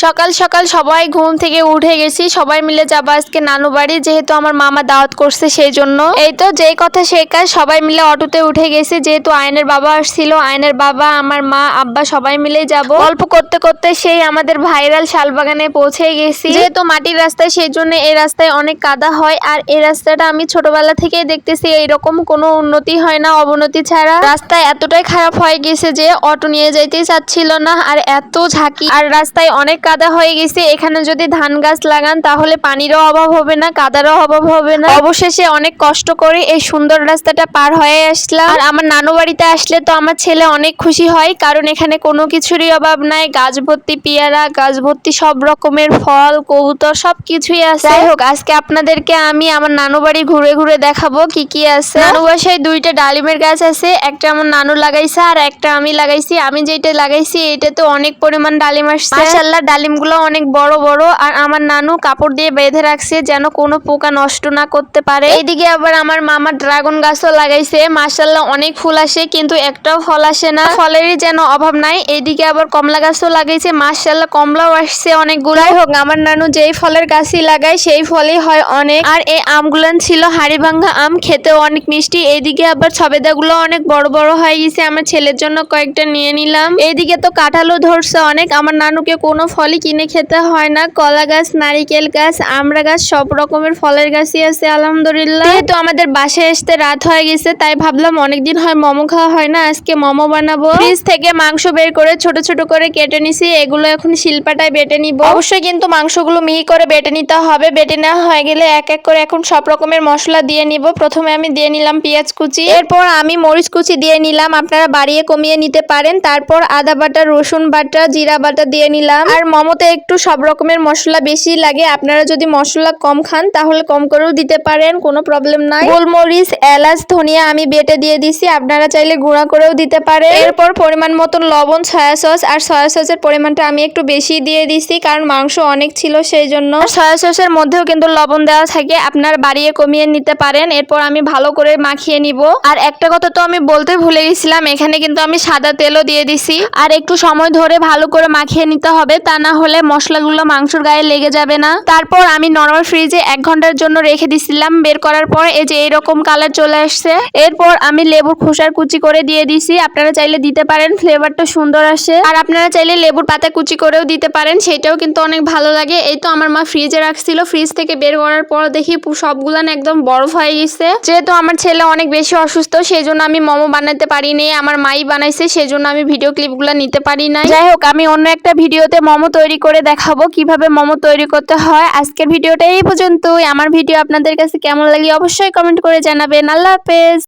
সকাল সকাল সবাই ঘুম থেকে উঠে গেছি, সবাই মিলে যাবো আজকে নানু বাড়ি, যেহেতু আমার মামা দাওয়াত করছে সেই জন্য। এই তো যেই কথা সেই কাজ, সবাই মিলে অটোতে উঠে গেছি, যেহেতু আয়নের বাবা আসছিল। আয়নের বাবা, আমার মা, আব্বা সবাই মিলেই যাব। গল্প করতে করতে সেই আমাদের ভাইরাল শালবাগানে পৌঁছে গেছি। যেহেতু মাটির রাস্তায় সেই জন্য এই রাস্তায় অনেক কাদা হয়। আর এই রাস্তাটা আমি ছোটবেলা থেকেই দেখতেছি, এইরকম কোনো উন্নতি হয় না অবনতি ছাড়া। রাস্তায় এতটাই খারাপ হয়ে গেছে যে অটো নিয়ে যাইতেই চাচ্ছিল না, আর এত ঝাঁকি, আর রাস্তায় অনেক কাদা হয়ে গেছে। এখানে যদি ধান গাছ লাগান তাহলে পানিরও অভাব হবে না, কাদারও অভাব হবে না। অবশেষে অনেক কষ্ট করে এই সুন্দর রাস্তাটা পার হয়ে আসলাম। আর আমার নানু বাড়িতে আসলে তো আমার ছেলে অনেক খুশি হয়, কারণ এখানে কোনো কিছুরই অভাব নাই। গাছ ভর্তি পেয়ারা, গাছ ভর্তি সব রকমের ফল, কবুতর সবকিছুই আছে। যাই হোক, আজকে আপনাদেরকে আমি আমার নানু বাড়ি ঘুরে ঘুরে দেখাবো কি কি আছে। নানু বাসায় দুইটা ডালিমের গাছ আছে, একটা আমার নানু লাগাইছে আর একটা আমি লাগাইছি। আমি যেটা লাগাইছি এটাতে অনেক পরিমাণ ডালিম আসছে মাশাআল্লাহ। ডালিমগুলো অনেক বড় বড়, আর আমার নানু কাপড় দিয়ে বেঁধে রাখছে যেন কোনো পোকা নষ্ট না করতে পারে। এইদিকে আবার আমার মামা ড্রাগন গাছও লাগাইছে, মাশাআল্লাহ অনেক ফুল আসে, কিন্তু একটাও ফল আসে না, ফলেরই যেন অভাব নাই। এইদিকে আবার কমলা গাছও লাগাইছে, মাশাআল্লাহ কমলাও আসছে অনেকগুলো। যাই হোক, আমার নানু যেই ফলের গাছই লাগায় সেই ফলই হয় অনেক। আর এই আমগুলো ছিল হাড়িভাঙ্গা আম, খেতেও অনেক মিষ্টি। এইদিকে আবার ছবেদাগুলো অনেক বড় বড় হয়ে গেছে, আমার ছেলের জন্য কয়েকটা নিয়ে নিলাম। এইদিকে তো কাঁঠালও ধরছে অনেক। আমার নানুকে কোনো ফলই কিনে খেতে হয় না, কলা গাছ, নারিকেল গাছ, আমড়া গাছ, সব রকমের ফলের গাছই আছে আলহামদুলিল্লাহ। যেহেতু আমাদের বাসায় আসতে রাত হয়ে গেছে, তাই ভাবলাম অনেকদিন হয় মোমো খাওয়া হয় না, আজকে মোমো বানাবো। ফ্রিজ থেকে মাংস বের করে ছোট ছোট করে কেটে নিছি, এগুলো এখন শিলপাটায় বেটে নিব। অবশ্যই কিন্তু মাংসগুলো মিহি করে বেটে নিতে হবে। বেটে নেওয়া হয়ে গেলে এক এক করে এখন সব রকমের মশলা দিয়ে নিব। প্রথমে আমি দিয়ে নিলাম পেঁয়াজ কুচি, এরপর আমি মরিচ কুচি দিয়ে নিলাম, আপনারা বাড়িয়ে কমিয়ে নিতে পারেন। তারপর আদা বাটা, রসুন বাটা, জিরা বাটা দিয়ে নিলাম। আর মোমোতে একটু সব রকমের মশলা বেশি লাগে, আপনারা যদি মশলা কম খান তাহলে কম করেও দিতে পারেন, কোনো প্রবলেম নাই। গোলমরিচ, এলাচ, ধনিয়া আমি বেটে দিয়ে দিছি, আপনারা চাইলে গুঁড়া করেও দিতে পারেন। এরপর পরিমাণ মতন লবণ, সয়া সস, আর সয়া সসের পরিমাণটা আমি একটু বেশি দিয়ে দিছি, কারণ মাংস অনেক ছিল সেই জন্য। সয়া সসের মধ্যেও কিন্তু লবণ দেওয়া থাকে, আপনারা বাড়িয়ে কমিয়ে নিতে পারেন। এরপর আমি ভালো করে মাখিয়ে নিব। আর একটা কথা তো আমি বলতে ভুলে গেছিলাম, এখানে কিন্তু আমি সাদা তেলও দিয়ে দিছি। আর একটু সময় ধরে ভালো করে মাখিয়ে নিতে হবে, তা না হলে মশলাগুলো মাংসর গায়ে লেগে যাবে না। তারপর আমি নরমাল ফ্রিজে 1 ঘন্টার জন্য রেখে দিছিলাম। বের করার পর এই যে এরকম কালার চলে আসছে। এরপর আমি লেবুর খোসার কুচি করে দিয়ে দিছি, আপনারা চাইলে দিতে পারেন, ফ্লেভারটা সুন্দর আসে। আর আপনারা চাইলে লেবুর পাতা কুচি করেও দিতে পারেন, সেটাও কিন্তু অনেক ভালো লাগে। এই তো আমার মা ফ্রিজে রাখছিল, ফ্রিজ থেকে বের করার পর দেখি সবগুলান একদম বরফ হয়ে গেছে। যেহেতু আমার ছেলে অনেক বেশি অসুস্থ, সেই জন্য আমি মোমো বানাতে পারিনি, আমার মাই বানাইছে, সেই জন্য আমি ভিডিও ক্লিপগুলো নিতে পারি নাই। যাই হোক, আমি অন্য একটা ভিডিওতে মোমো তৈরি করে দেখাবো কিভাবে মোমো তৈরি করতে হয়। আজকের ভিডিওটা এই পর্যন্তই। আমার ভিডিও আপনাদের কাছে কেমন লাগে অবশ্যই কমেন্ট করে জানাবেন। আল্লাহ হাফেজ।